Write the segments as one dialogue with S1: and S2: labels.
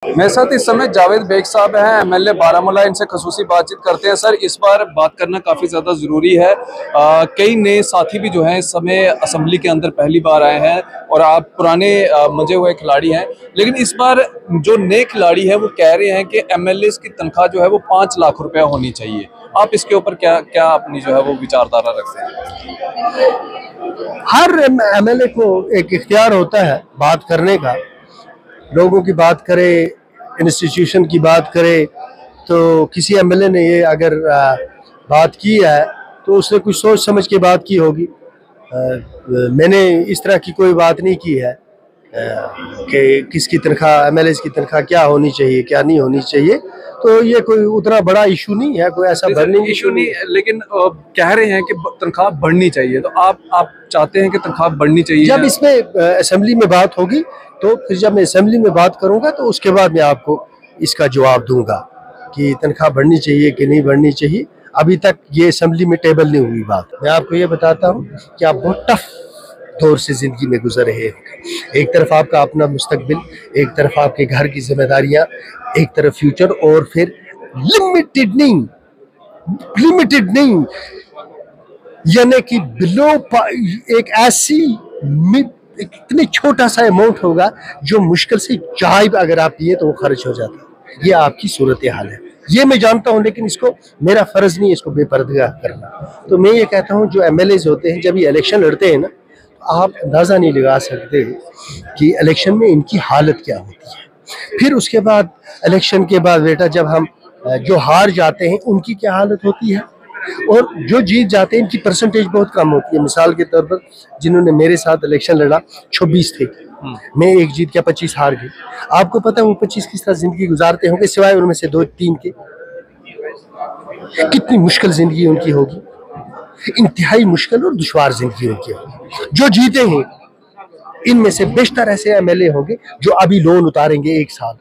S1: मेरे साथ इस समय जावेद बेग साहब हैं, एमएलए बारामूला। इनसे खसूसी बातचीत करते हैं। सर, इस बार बात करना काफ़ी ज़्यादा ज़रूरी है। कई नए साथी भी जो हैं इस समय असेंबली के अंदर पहली बार आए हैं और आप पुराने मंजे हुए खिलाड़ी हैं, लेकिन इस बार जो नए खिलाड़ी हैं वो कह रहे हैं कि एमएलए की तनख्वाह जो है वो 5 लाख रुपया होनी चाहिए। आप इसके ऊपर क्या क्या अपनी जो है वो विचारधारा रखते हैं?
S2: हर एमएलए को एक इख्तियार होता है बात करने का, लोगों की बात करे, इंस्टीट्यूशन की बात करे। तो किसी एमएलए ने ये अगर बात की है तो उसने कुछ सोच समझ के बात की होगी। मैंने इस तरह की कोई बात नहीं की है कि किसकी तनख्वाह, एमएलए की तनख्वाह क्या होनी चाहिए क्या नहीं होनी चाहिए। तो ये कोई उतना बड़ा इशू नहीं है, कोई ऐसा बर्निंग
S1: इशू नहीं, लेकिन कह रहे हैं कि तनख्वाह बढ़नी चाहिए। तो आप चाहते हैं कि तनख्वाह बढ़नी चाहिए?
S2: जब इसमें असेंबली में बात होगी तो फिर जब मैं असेंबली में बात करूंगा तो उसके बाद मैं आपको इसका जवाब दूंगा कि तनख्वाह बढ़नी चाहिए कि नहीं बढ़नी चाहिए। अभी तक ये असेंबली में टेबल नहीं हुई बात। मैं आपको ये बताता हूँ कि आप बहुत टफ दौर से जिंदगी में गुजर रहे होंगे। एक तरफ आपका अपना मुस्तकबिल, एक तरफ आपके घर की जिम्मेदारियां, एक तरफ फ्यूचर, और फिर लिमिटेड नहीं यानी कि बिलो एक ऐसी इतनी छोटा सा अमाउंट होगा जो मुश्किल से चाय अगर आप पिए तो वो खर्च हो जाता है। ये आपकी सूरत हाल है, ये मैं जानता हूं, लेकिन इसको मेरा फर्ज नहीं है इसको बेपर्दा करना। तो मैं ये कहता हूं जो एमएलए होते हैं जब ये इलेक्शन लड़ते हैं ना, तो आप अंदाजा नहीं लगा सकते कि इलेक्शन में इनकी हालत क्या होती है। फिर उसके बाद इलेक्शन के बाद बेटा जब हम जो हार जाते हैं उनकी क्या हालत होती है, और जो जीत जाते हैं इनकी परसेंटेज बहुत कम होती है। मिसाल के तौर पर जिन्होंने मेरे साथ इलेक्शन लड़ा 26 थे, मैं 1 जीत गया, 25 हार गए। आपको पता है वो 25 किस तरह जिंदगी गुजारते होंगे, सिवाय उनमें से 2-3 के। कितनी मुश्किल जिंदगी उनकी होगी, इंतहाई मुश्किल और दुश्वार जिंदगी उनकी होगी। जो जीते हैं इनमें से बेशतर ऐसे एमएलए होंगे जो अभी लोन उतारेंगे 1 साल।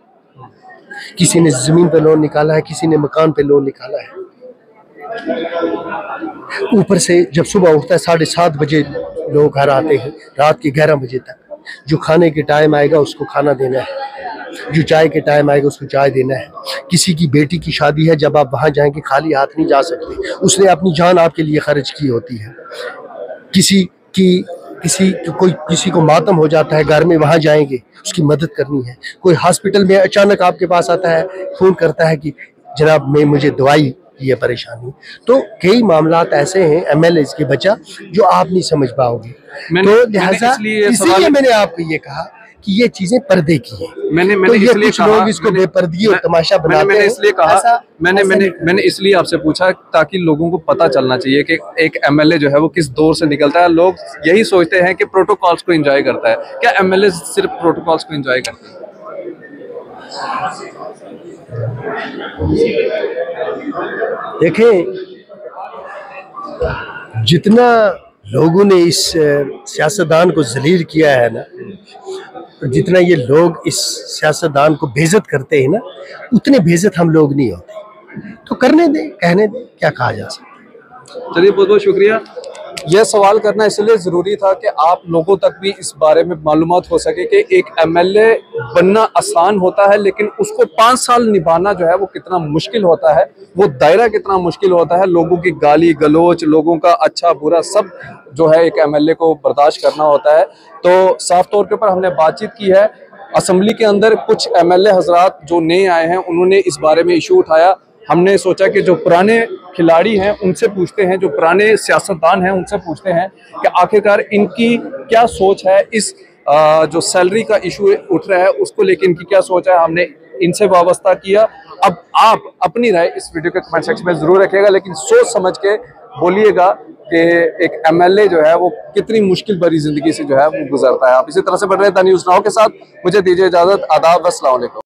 S2: किसी ने जमीन पे लोन निकाला है, किसी ने मकान पे लोन निकाला है। ऊपर से जब सुबह उठता है 7:30 बजे लोग घर आते हैं, रात के 11 बजे तक। जो खाने के टाइम आएगा उसको खाना देना है, जो चाय के टाइम आएगा उसको चाय देना है। किसी की बेटी की शादी है, जब आप वहां जाएंगे खाली हाथ नहीं जा सकते, उसने अपनी जान आपके लिए खर्च की होती है। किसी को मातम हो जाता है घर में, वहां जाएंगे उसकी मदद करनी है। कोई हॉस्पिटल में अचानक आपके पास आता है, फोन करता है कि जनाब मैं मुझे दवाई की है परेशानी। तो कई मामलात ऐसे हैं एमएलए के बचा जो आप नहीं समझ पाओगे। तो लिहाजा इसीलिए मैंने आपको ये कहा कि ये चीजें पर्दे की है।
S1: मैंने
S2: तो ये
S1: इसलिए
S2: कुछ लोग इसको बेपर्दगी और तमाशा बनाते हैं।
S1: मैंने इसलिए कहा, मैंने इसलिए आपसे पूछा ताकि लोगों को पता चलना चाहिए कि एक एमएलए जो है वो किस दौर से निकलता है। लोग यही सोचते हैं कि प्रोटोकॉल्स को एंजॉय करता है। क्या एमएलए सिर्फ प्रोटोकॉल्स को एंजॉय करते हैं?
S2: देखें, जितना लोगों ने इस सियासतदान को जलील किया है ना, जितना ये लोग इस सियासतदान को बेइज्जत करते हैं ना, उतने बेइज्जत हम लोग नहीं होते। तो करने दें, कहने दें, क्या कहा जा सकता है।
S1: चलिए, बहुत बहुत शुक्रिया। यह सवाल करना इसलिए ज़रूरी था कि आप लोगों तक भी इस बारे में मालूमात हो सके कि एक एमएलए बनना आसान होता है, लेकिन उसको 5 साल निभाना जो है वो कितना मुश्किल होता है, वो दायरा कितना मुश्किल होता है। लोगों की गाली गलौच, लोगों का अच्छा बुरा सब जो है एक एमएलए को बर्दाश्त करना होता है। तो साफ तौर के ऊपर हमने बातचीत की है असेंबली के अंदर। कुछ एमएलए हजरात जो नए आए हैं उन्होंने इस बारे में इशू उठाया। हमने सोचा कि जो पुराने खिलाड़ी हैं उनसे पूछते हैं, जो पुराने सियासतदान हैं उनसे पूछते हैं कि आखिरकार इनकी क्या सोच है, इस जो सैलरी का इशू उठ रहा है उसको लेकर इनकी क्या सोच है। हमने इनसे वाबस्ता किया। अब आप अपनी राय इस वीडियो के कमेंट सेक्शन में जरूर रखिएगा, लेकिन सोच समझ के बोलिएगा कि एक एमएलए जो है वो कितनी मुश्किल भरी जिंदगी से जो है वो गुजरता है। आप इसी तरह से बढ़ रहे द न्यूज़ नाउ के साथ। मुझे दीजिए इजाजत। आदाब, अस्सलाम वालेकुम।